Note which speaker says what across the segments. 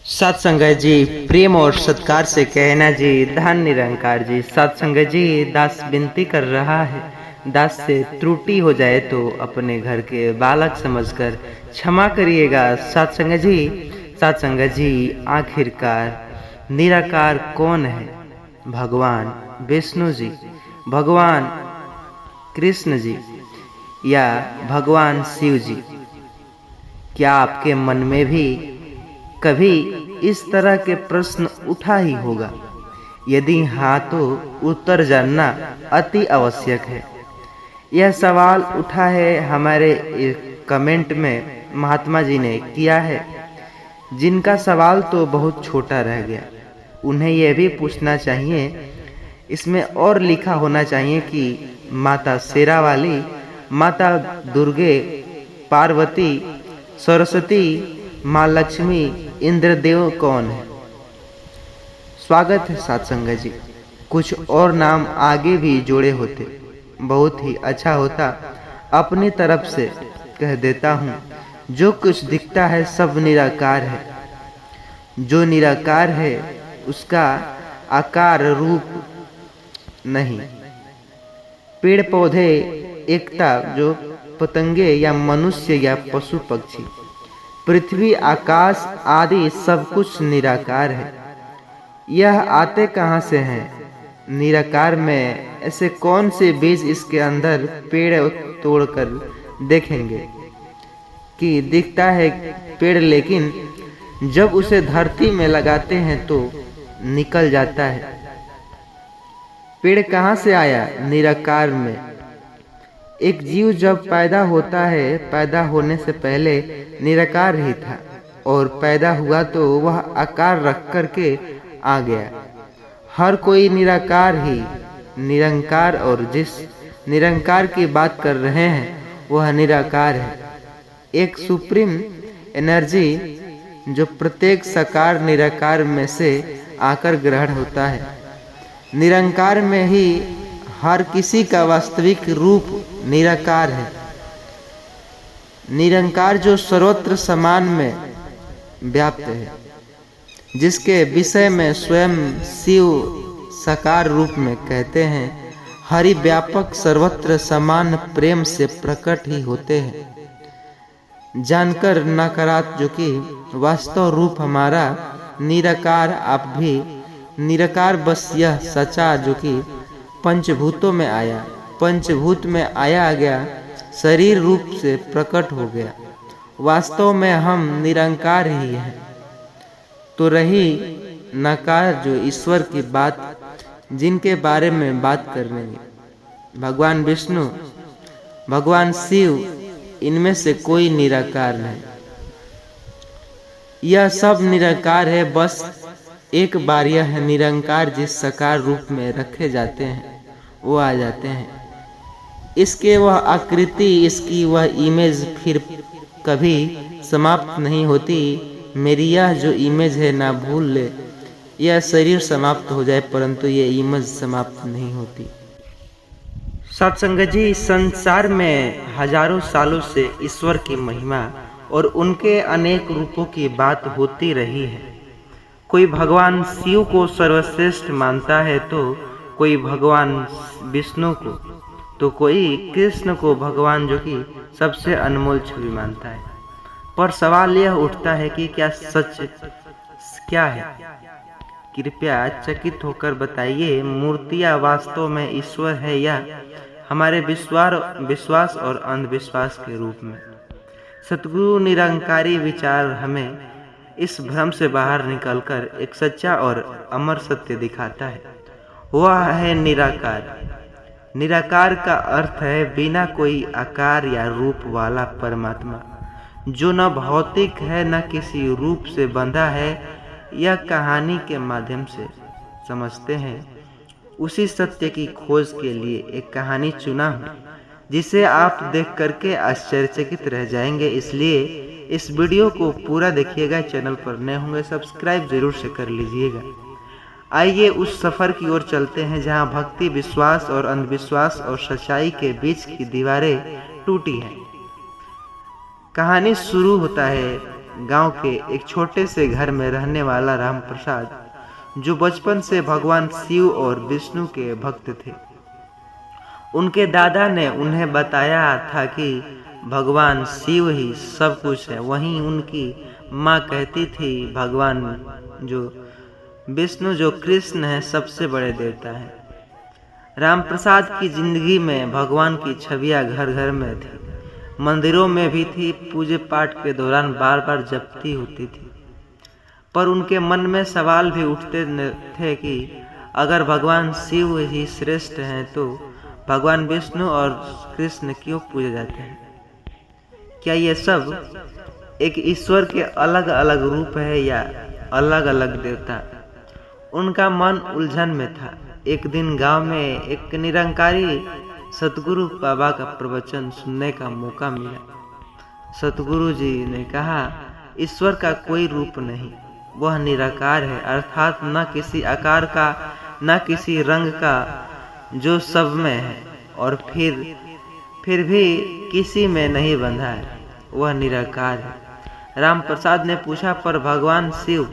Speaker 1: सत्संगत जी प्रेम और सत्कार से कहना जी धन निरंकार जी। सत्संगत जी दास विनती कर रहा है, दास से त्रुटि हो जाए तो अपने घर के बालक समझकर क्षमा करिएगा। सत्संगत जी आखिरकार निराकार कौन है? भगवान विष्णु जी, भगवान कृष्ण जी या भगवान शिव जी? क्या आपके मन में भी कभी इस तरह के प्रश्न उठा ही होगा? यदि हाँ तो उत्तर जानना अति आवश्यक है। यह सवाल उठा है हमारे कमेंट में महात्मा जी ने किया है, जिनका सवाल तो बहुत छोटा रह गया। उन्हें यह भी पूछना चाहिए, इसमें और लिखा होना चाहिए कि माता शेरावाली, माता दुर्गे, पार्वती, सरस्वती, माँ लक्ष्मी, इंद्रदेव कौन है? स्वागत है सत्संगत जी। कुछ और नाम आगे भी जोड़े होते बहुत ही अच्छा होता। अपनी तरफ से कह देता हूँ, जो कुछ दिखता है सब निराकार है। जो निराकार है उसका आकार रूप नहीं। पेड़ पौधे एकता, जो पतंगे या मनुष्य या पशु पक्षी, पृथ्वी आकाश आदि सब कुछ निराकार है। यह आते कहाँ से हैं? निराकार में ऐसे कौन से बीज इसके अंदर पेड़ तोड़कर देखेंगे कि दिखता है पेड़, लेकिन जब उसे धरती में लगाते हैं तो निकल जाता है। पेड़ कहाँ से आया? निराकार में। एक जीव जब पैदा होता है, पैदा होने से पहले निराकार ही था, और पैदा हुआ तो वह आकार रख कर के आ गया। हर कोई निराकार ही निरंकार, और जिस निरंकार की बात कर रहे हैं वह निराकार है। एक सुप्रीम एनर्जी जो प्रत्येक साकार निराकार में से आकर ग्रहण होता है। निरंकार में ही हर किसी का वास्तविक रूप निराकार है। निरंकार जो सर्वत्र समान में व्याप्त है, जिसके विषय में स्वयं शिव साकार रूप में कहते हैं, हरि व्यापक सर्वत्र समान प्रेम से प्रकट ही होते हैं। जानकर नकारात जो कि वास्तव रूप हमारा निराकार, आप भी निराकार, बस यह सचा जो कि पंचभूतों में आया, पंचभूत में आया गया, शरीर रूप से प्रकट हो गया। वास्तव में हम निरंकार ही हैं। तो रही नकार जो ईश्वर की बात, जिनके बारे में बात कर रहे हैं, भगवान विष्णु, भगवान शिव, इनमें से कोई निराकार नहीं। यह सब निराकार है। बस एक बार यह निरंकार जिस साकार रूप में रखे जाते हैं वो आ जाते हैं। इसके वह आकृति, इसकी वह इमेज फिर कभी समाप्त नहीं होती। मेरी यह जो इमेज है ना भूल ले, यह शरीर समाप्त हो जाए परंतु ये इमेज समाप्त नहीं होती। सत्संगत जी, संसार में हजारों सालों से ईश्वर की महिमा और उनके अनेक रूपों की बात होती रही है। कोई भगवान शिव को सर्वश्रेष्ठ मानता है, तो कोई भगवान विष्णु को, तो कोई कृष्ण को भगवान जो कि सबसे अनमोल छवि मानता है। पर सवाल यह उठता है कि क्या सच क्या है? कृपया चकित होकर बताइए, मूर्तियाँ वास्तव में ईश्वर है या हमारे विश्वास और अंधविश्वास के रूप में? सतगुरु निरंकारी विचार हमें इस भ्रम से बाहर निकलकर एक सच्चा और अमर सत्य दिखाता है। वह है निराकार। निराकार का अर्थ है बिना कोई आकार या रूप वाला परमात्मा, जो न भौतिक है न किसी रूप से बंधा है। यह कहानी के माध्यम से समझते हैं। उसी सत्य की खोज के लिए एक कहानी चुना हूँ, जिसे आप देख करके आश्चर्यचकित रह जाएंगे। इसलिए इस वीडियो को पूरा देखिएगा। चैनल पर नए होंगे सब्सक्राइब जरूर से कर लीजिएगा। आइए उस सफर की ओर चलते हैं जहां भक्ति, विश्वास और अंधविश्वास और सच्चाई के बीच की दीवारें टूटी हैं। कहानी शुरू होता है गांव के एक छोटे से घर में रहने वाला राम प्रसाद, जो बचपन से भगवान शिव और विष्णु के भक्त थे। उनके दादा ने उन्हें बताया था कि भगवान शिव ही सब कुछ है। वहीं उनकी माँ कहती थी भगवान जो विष्णु, जो कृष्ण है, सबसे बड़े देवता है। राम प्रसाद की जिंदगी में भगवान की छवियां घर घर में थी, मंदिरों में भी थी। पूजे पाठ के दौरान बार बार जपती होती थी, पर उनके मन में सवाल भी उठते थे कि अगर भगवान शिव ही श्रेष्ठ हैं तो भगवान विष्णु और कृष्ण क्यों पूजे जाते हैं? क्या ये सब एक ईश्वर के अलग अलग रूप है या अलग अलग देवता? उनका मन उलझन में था। एक दिन गांव में एक निरंकारी सतगुरु बाबा का प्रवचन सुनने का मौका मिला। सतगुरु जी ने कहा, ईश्वर का कोई रूप नहीं, वह निराकार है, अर्थात न किसी आकार का न किसी रंग का, जो सब में है और फिर भी किसी में नहीं बंधा है, वह निराकार है। राम प्रसाद ने पूछा, पर भगवान शिव,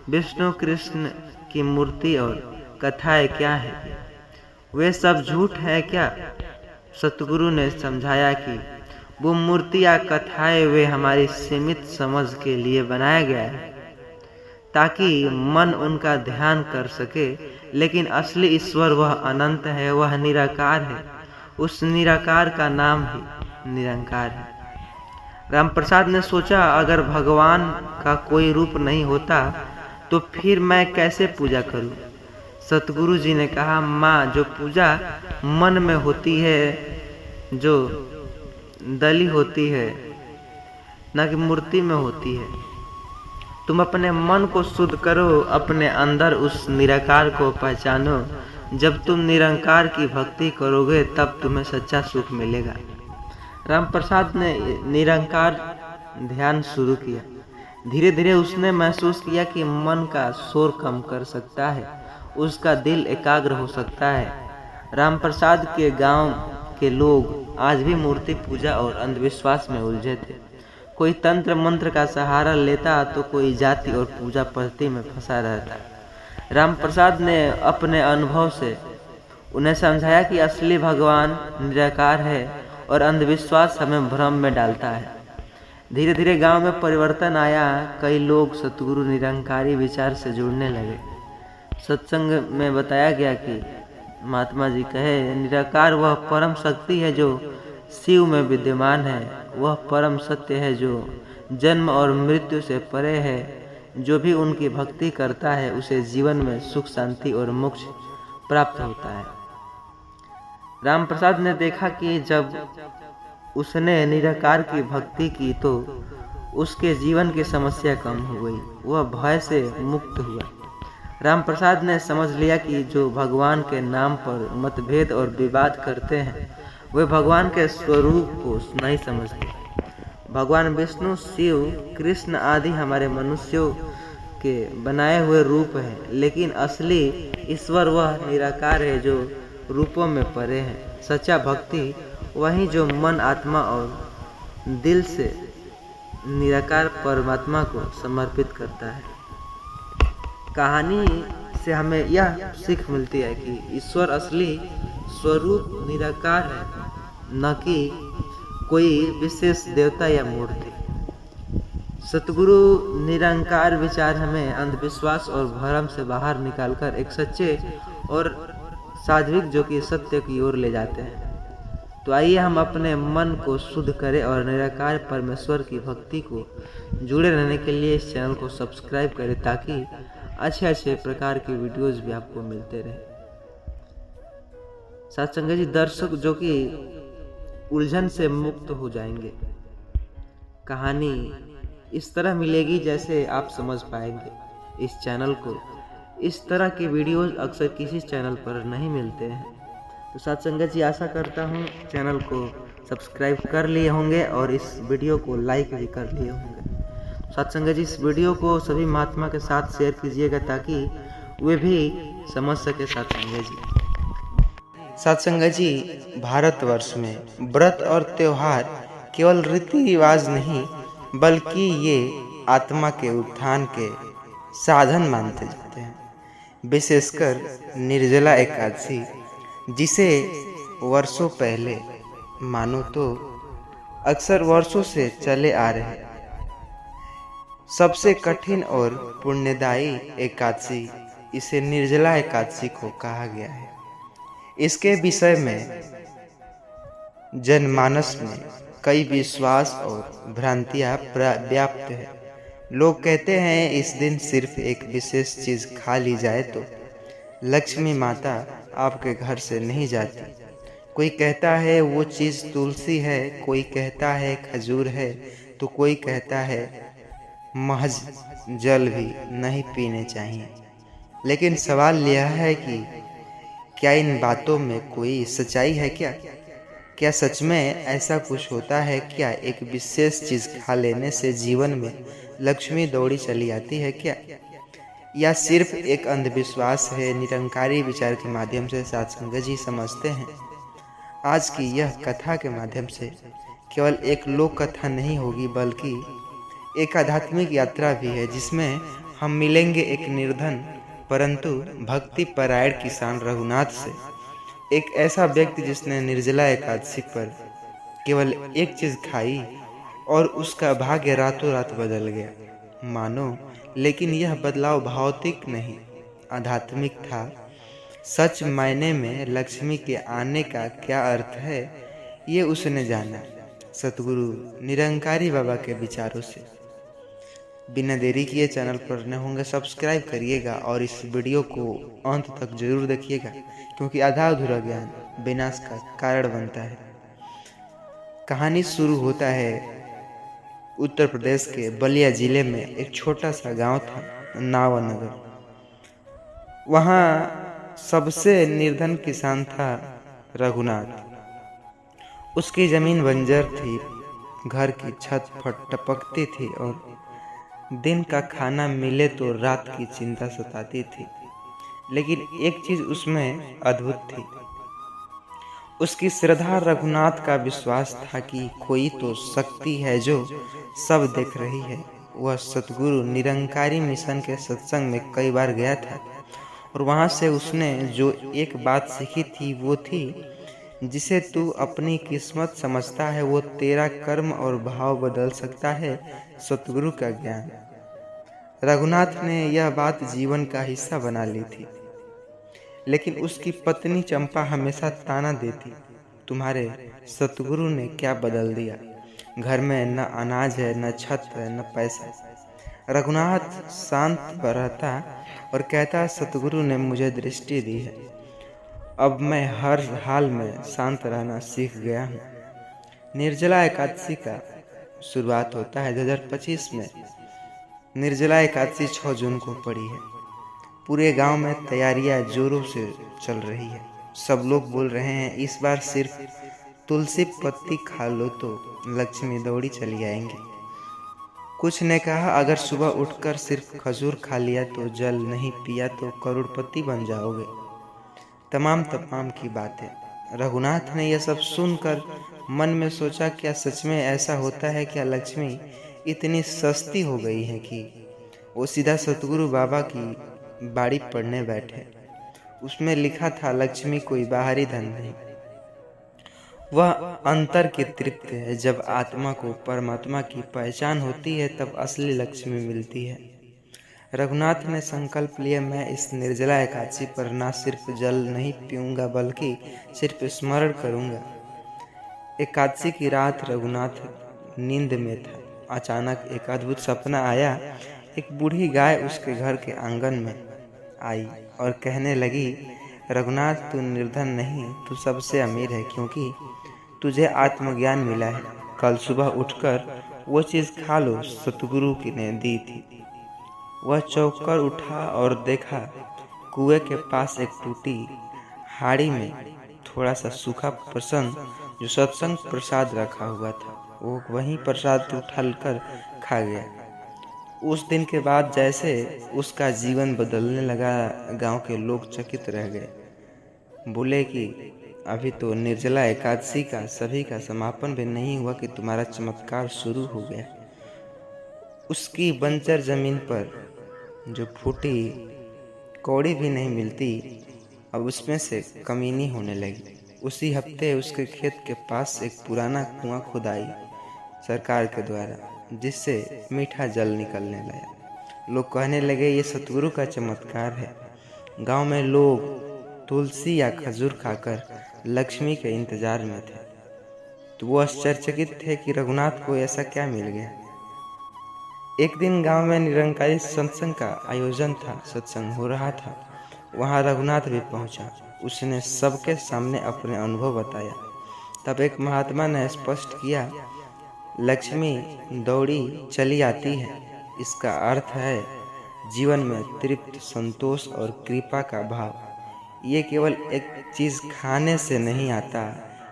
Speaker 1: विष्णु, कृष्ण की मूर्ति और कथाएं क्या है? वे सब झूठ है क्या? सतगुरु ने समझाया कि वो मूर्तियां, कथाएं वे हमारी सीमित समझ के लिए बनाया गया है ताकि मन उनका ध्यान कर सके, लेकिन असली ईश्वर वह अनंत है, वह निराकार है। उस निराकार का नाम ही निरंकार है। रामप्रसाद ने सोचा, अगर भगवान का कोई रूप नहीं होता तो फिर मैं कैसे पूजा करूं? सतगुरु जी ने कहा, माँ, जो पूजा मन में होती है, जो दली होती है, न कि मूर्ति में होती है। तुम अपने मन को शुद्ध करो, अपने अंदर उस निराकार को पहचानो। जब तुम निरंकार की भक्ति करोगे तब तुम्हें सच्चा सुख मिलेगा। रामप्रसाद ने निरंकार ध्यान शुरू किया। धीरे धीरे उसने महसूस किया कि मन का शोर कम कर सकता है, उसका दिल एकाग्र हो सकता है। रामप्रसाद के गांव के लोग आज भी मूर्ति पूजा और अंधविश्वास में उलझे थे। कोई तंत्र मंत्र का सहारा लेता तो कोई जाति और पूजा पद्धति में फंसा रहता। रामप्रसाद ने अपने अनुभव से उन्हें समझाया कि असली भगवान निराकार है और अंधविश्वास हमें भ्रम में डालता है। धीरे धीरे गांव में परिवर्तन आया। कई लोग सतगुरु निरंकारी विचार से जुड़ने लगे। सत्संग में बताया गया कि महात्मा जी कहे, निराकार वह परम शक्ति है जो शिव में विद्यमान है, वह परम सत्य है जो जन्म और मृत्यु से परे है। जो भी उनकी भक्ति करता है उसे जीवन में सुख, शांति और मोक्ष प्राप्त होता है। रामप्रसाद ने देखा कि जब उसने निराकार की भक्ति की तो उसके जीवन की समस्या कम हो गई, वह भय से मुक्त हुआ। रामप्रसाद ने समझ लिया कि जो भगवान के नाम पर मतभेद और विवाद करते हैं वे भगवान के स्वरूप को नहीं समझते। भगवान विष्णु, शिव, कृष्ण आदि हमारे मनुष्यों के बनाए हुए रूप हैं, लेकिन असली ईश्वर वह निराकार है जो रूपों में परे है। सच्चा भक्ति वही जो मन, आत्मा और दिल से निराकार परमात्मा को समर्पित करता है। कहानी से हमें यह सीख मिलती है कि ईश्वर असली स्वरूप निराकार है, न कि कोई विशेष देवता या मूर्ति। सतगुरु निरंकार विचार हमें अंधविश्वास और भ्रम से बाहर निकालकर एक सच्चे और सात्विक जो कि सत्य की ओर ले जाते हैं। तो आइए हम अपने मन को शुद्ध करें और निराकार परमेश्वर की भक्ति को जुड़े रहने के लिए इस चैनल को सब्सक्राइब करें ताकि अच्छे प्रकार के वीडियोस भी आपको मिलते रहे। साथ संगत जी, दर्शक जो कि उलझन से मुक्त हो जाएंगे, कहानी इस तरह मिलेगी जैसे आप समझ पाएंगे। इस चैनल को इस तरह के वीडियोस अक्सर किसी चैनल पर नहीं मिलते हैं। तो साथ संगत जी, आशा करता हूँ चैनल को सब्सक्राइब कर लिए होंगे और इस वीडियो को लाइक भी कर लिए होंगे। साथ संगत जी, इस वीडियो को सभी महात्मा के साथ शेयर कीजिएगा ताकि वे भी समझ सके। साथ संगत जी, भारतवर्ष में व्रत और त्योहार केवल रीति रिवाज नहीं बल्कि ये आत्मा के उत्थान के साधन मानते जाते हैं। विशेषकर निर्जला एकादशी, जिसे वर्षों पहले मानो तो अक्सर वर्षों से चले आ रहे सबसे कठिन और पुण्यदायी एकादशी, इसे निर्जला एकादशी को कहा गया है। इसके विषय में जनमानस में कई विश्वास और भ्रांतियां व्याप्त है। लोग कहते हैं इस दिन सिर्फ एक विशेष चीज खा ली जाए तो लक्ष्मी माता आपके घर से नहीं जाती। कोई कहता है वो चीज तुलसी है, कोई कहता है खजूर है, तो कोई कहता है महज जल भी नहीं पीने चाहिए। लेकिन सवाल यह है कि क्या इन बातों में कोई सच्चाई है? क्या सच में ऐसा कुछ होता है? क्या एक विशेष चीज खा लेने से जीवन में लक्ष्मी दौड़ी चली आती है क्या? या सिर्फ एक अंधविश्वास है? निरंकारी विचार के माध्यम से सत्संग जी समझते हैं आज की यह कथा के माध्यम से केवल एक लोक कथा नहीं होगी, बल्कि एक आध्यात्मिक यात्रा भी है, जिसमें हम मिलेंगे एक निर्धन परंतु भक्ति परायण किसान रघुनाथ से, एक ऐसा व्यक्ति जिसने निर्जला एकादशी पर केवल एक चीज खाई और उसका भाग्य रातों रात बदल गया मानो। लेकिन यह बदलाव भौतिक नहीं, आध्यात्मिक था। सच मायने में लक्ष्मी के आने का क्या अर्थ है, ये उसने जाना सतगुरु निरंकारी बाबा के विचारों से। बिना देरी किए चैनल पर नए होंगे सब्सक्राइब करिएगा और इस वीडियो को अंत तक जरूर देखिएगा, क्योंकि आधा अधूरा ज्ञान विनाश का कारण बनता है। कहानी शुरू होता है उत्तर प्रदेश के बलिया जिले में एक छोटा सा गांव था, नावनगर। वहाँ सबसे निर्धन किसान था रघुनाथ। उसकी जमीन बंजर थी, घर की छत टपकती थी और दिन का खाना मिले तो रात की चिंता सताती थी। लेकिन एक चीज उसमें अद्भुत थी, उसकी श्रद्धा। रघुनाथ का विश्वास था कि कोई तो शक्ति है जो सब देख रही है। वह सतगुरु निरंकारी मिशन के सत्संग में कई बार गया था और वहां से उसने जो एक बात सीखी थी वो थी, जिसे तू अपनी किस्मत समझता है वो तेरा कर्म और भाव बदल सकता है। सतगुरु का ज्ञान। रघुनाथ ने यह बात जीवन का हिस्सा बना ली थी, लेकिन उसकी पत्नी चंपा हमेशा ताना देती, तुम्हारे सतगुरु ने क्या बदल दिया? घर में न अनाज है, न छत है, न पैसा। रघुनाथ शांत रहता और कहता, सतगुरु ने मुझे दृष्टि दी है, अब मैं हर हाल में शांत रहना सीख गया हूँ। निर्जला एकादशी का शुरुआत होता है 2025 में। निर्जला एकादशी 6 जून को पड़ी है। पूरे गांव में तैयारियां जोरों से चल रही है। सब लोग बोल रहे हैं इस बार सिर्फ तुलसी पत्ती खा लो तो लक्ष्मी दौड़ी चली आएंगी। कुछ ने कहा अगर सुबह उठकर सिर्फ खजूर खा लिया तो जल नहीं पिया तो करोड़पति बन जाओगे। तमाम की बातें। रघुनाथ ने यह सब सुनकर मन में सोचा, क्या सच में ऐसा होता है? क्या लक्ष्मी इतनी सस्ती हो गई है कि वो सीधा सतगुरु बाबा की बाड़ी पढ़ने बैठे? उसमें लिखा था, लक्ष्मी कोई बाहरी धन नहीं, वह अंतर की तृप्ति है। जब आत्मा को परमात्मा की पहचान होती है तब असली लक्ष्मी मिलती है। रघुनाथ ने संकल्प लिया, मैं इस निर्जला एकादशी पर ना सिर्फ जल नहीं पीऊंगा बल्कि सिर्फ स्मरण करूंगा। एकादशी की रात रघुनाथ नींद में था। अचानक एक अद्भुत सपना आया। एक बूढ़ी गाय उसके घर के आंगन में आई और कहने लगी, रघुनाथ तू निर्धन नहीं, तू सबसे अमीर है, क्योंकि तुझे आत्मज्ञान मिला है। कल सुबह उठकर वो चीज़ खा लो, सतगुरु की ने दी थी। वह चौंककर उठा और देखा कुएं के पास एक टूटी हाड़ी में थोड़ा सा सूखा प्रसन्न जो सत्संग प्रसाद रखा हुआ था, वो वहीं प्रसाद उठाकर खा गया। उस दिन के बाद जैसे उसका जीवन बदलने लगा, गांव के लोग चकित रह गए। बोले कि अभी तो निर्जला एकादशी का सभी का समापन भी नहीं हुआ कि तुम्हारा चमत्कार शुरू हो गया। उसकी बंजर जमीन पर जो फूटी कौड़ी भी नहीं मिलती, अब उसमें से कमीनी होने लगी। उसी हफ्ते उसके खेत के पास एक पुराना कुआं खुदाई सरकार के द्वारा, जिससे मीठा जल निकलने लगा। लोग कहने लगे ये सतगुरु का चमत्कार है। गांव में लोग तुलसी या खजूर खाकर लक्ष्मी के इंतजार में थे, तो वो आश्चर्यचकित थे कि रघुनाथ को ऐसा क्या मिल गया। एक दिन गांव में निरंकारी सत्संग का आयोजन था, सत्संग हो रहा था। वहां रघुनाथ भी पहुंचा। उसने सबके सामने अपने अनुभव बताया। तब एक महात्मा ने स्पष्ट किया, लक्ष्मी दौड़ी चली आती है। इसका अर्थ है जीवन में तृप्त, संतोष और कृपा का भाव। ये केवल एक चीज खाने से नहीं आता,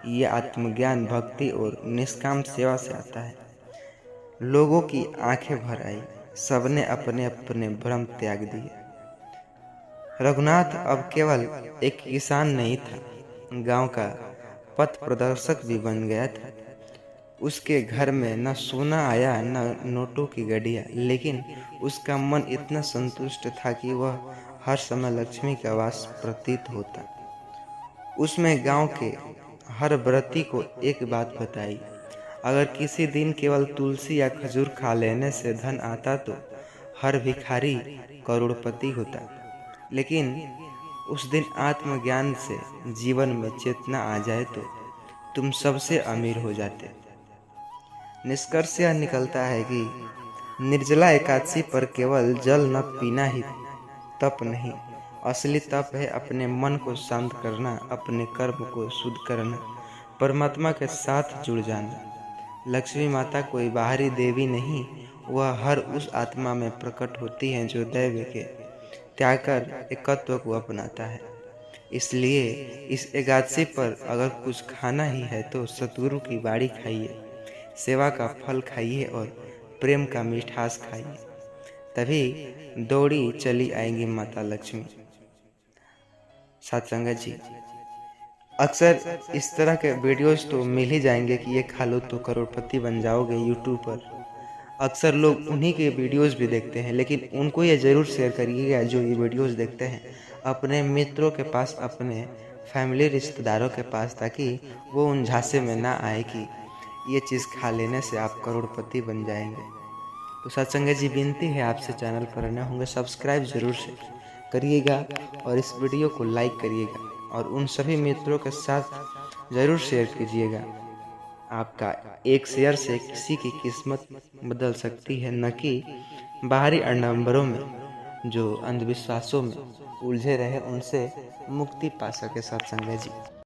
Speaker 1: ये आत्मज्ञान, भक्ति और निष्काम सेवा से आता है। लोगों की आंखें भर आई। सबने अपने अपने भ्रम त्याग दिए। रघुनाथ अब केवल एक किसान नहीं था, गांव का पथ प्रदर्शक भी बन गया था। उसके घर में न सोना आया न नोटों की गड्डियां, लेकिन उसका मन इतना संतुष्ट था कि वह हर समय लक्ष्मी का वास प्रतीत होता। उसमें गांव के हर व्रती को एक बात बताई, अगर किसी दिन केवल तुलसी या खजूर खा लेने से धन आता तो हर भिखारी करोड़पति होता, लेकिन उस दिन आत्मज्ञान से जीवन में चेतना आ जाए तो तुम सबसे अमीर हो जाते। निष्कर्ष यह निकलता है कि निर्जला एकादशी पर केवल जल न पीना ही तप नहीं, असली तप है अपने मन को शांत करना, अपने कर्म को शुद्ध करना, परमात्मा के साथ जुड़ जाना। लक्ष्मी माता कोई बाहरी देवी नहीं, वह हर उस आत्मा में प्रकट होती है जो दैव के त्याग कर एकत्व को अपनाता है। इसलिए इस एकादशी पर अगर कुछ खाना ही है तो सतगुरु की बाड़ी खाइए, सेवा का फल खाइए और प्रेम का मिठास खाइए, तभी दौड़ी चली आएंगी माता लक्ष्मी। सत्संगत जी, अक्सर इस तरह के वीडियोस तो मिल ही जाएंगे कि ये खा लो तो करोड़पति बन जाओगे यूट्यूब पर। अक्सर लोग उन्हीं के वीडियोस भी देखते हैं, लेकिन उनको ये ज़रूर शेयर करिएगा जो ये वीडियोस देखते हैं अपने मित्रों के पास, अपने फैमिली रिश्तेदारों के पास, ताकि वो उन झांसे में ना आए कि ये चीज़ खा लेने से आप करोड़पति बन जाएंगे। तो सत्संगत जी, विनती है आपसे, चैनल पर नए होंगे सब्सक्राइब जरूर से करिएगा और इस वीडियो को लाइक करिएगा और उन सभी मित्रों के साथ ज़रूर शेयर कीजिएगा। आपका एक शेयर से किसी की किस्मत बदल सकती है, न कि बाहरी आडंबरों में जो अंधविश्वासों में उलझे रहे उनसे मुक्ति पा सके। सत्संगत जी।